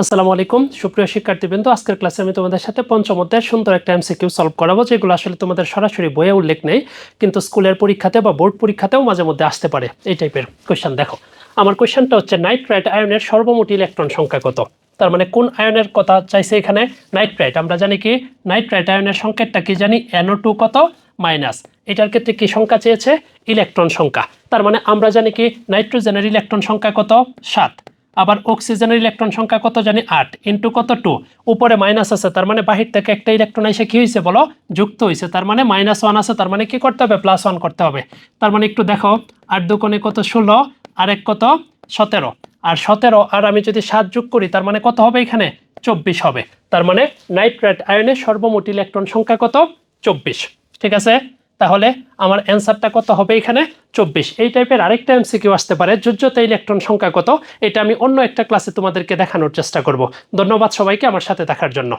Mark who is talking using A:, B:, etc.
A: আসসালামু আলাইকুম সুপ্রিয় শিক্ষার্থীবৃন্দ, আজকের ক্লাসে আমি তোমাদের সাথে পঞ্চম অধ্যায়ের সুন্দর একটা এমসিকিউ সলভ করাবো, যেগুলো আসলে তোমাদের সরাসরি বইয়ে উল্লেখ নেই, কিন্তু স্কুলের পরীক্ষাতে বা বোর্ড পরীক্ষাতেও মাঝে মধ্যে আসতে পারে। এই টাইপের কোয়েশ্চেন দেখো। আমার কোয়েশ্চেনটা হচ্ছে নাইট্রাইট আয়নের সর্বমোট ইলেকট্রন সংখ্যা কত। তার মানে কোন আয়নের কথা চাইছে এখানে? নাইট্রাইট। আমরা জানি কি নাইট্রাইট আয়নের সংকেতটা কি জানি? NO2 কত মাইনাস। এটার ক্ষেত্রে কি সংখ্যা চেয়েছে? ইলেকট্রন সংখ্যা। তার মানে আমরা জানি কি নাইট্রোজেনের ইলেকট্রন সংখ্যা কত? 7। আবার অক্সিজেনের ইলেকট্রন সংখ্যা কত জানি? 8 ইন্টু কত? 2। উপরে মাইনাস আছে, তার মানে বাহির থেকে একটা ইলেকট্রন এসে কি হয়েছে বলো? যুক্ত হয়েছে। তার মানে -1 আছে, তার মানে কি করতে হবে? +1 করতে হবে। তার মানে একটু দেখো, 8 দুগুণে কত? 16, আর এক কত? 17। আর 17 আর আমি যদি 7 যোগ করি, তার মানে কত হবে এখানে? 24 হবে। তার মানে নাইট্রেট আয়নের সর্বমোট ইলেকট্রন সংখ্যা কত? 24। ঠিক আছে, তাহলে আমার অ্যান্সারটা কত হবে এখানে? 24। এই টাইপের আরেকটা এমসিকিউ আসতে পারে, যোজ্যতা ইলেকট্রন সংখ্যা কত। এটা আমি অন্য একটা ক্লাসে তোমাদেরকে দেখানোর চেষ্টা করব। ধন্যবাদ সবাইকে আমার সাথে থাকার জন্য।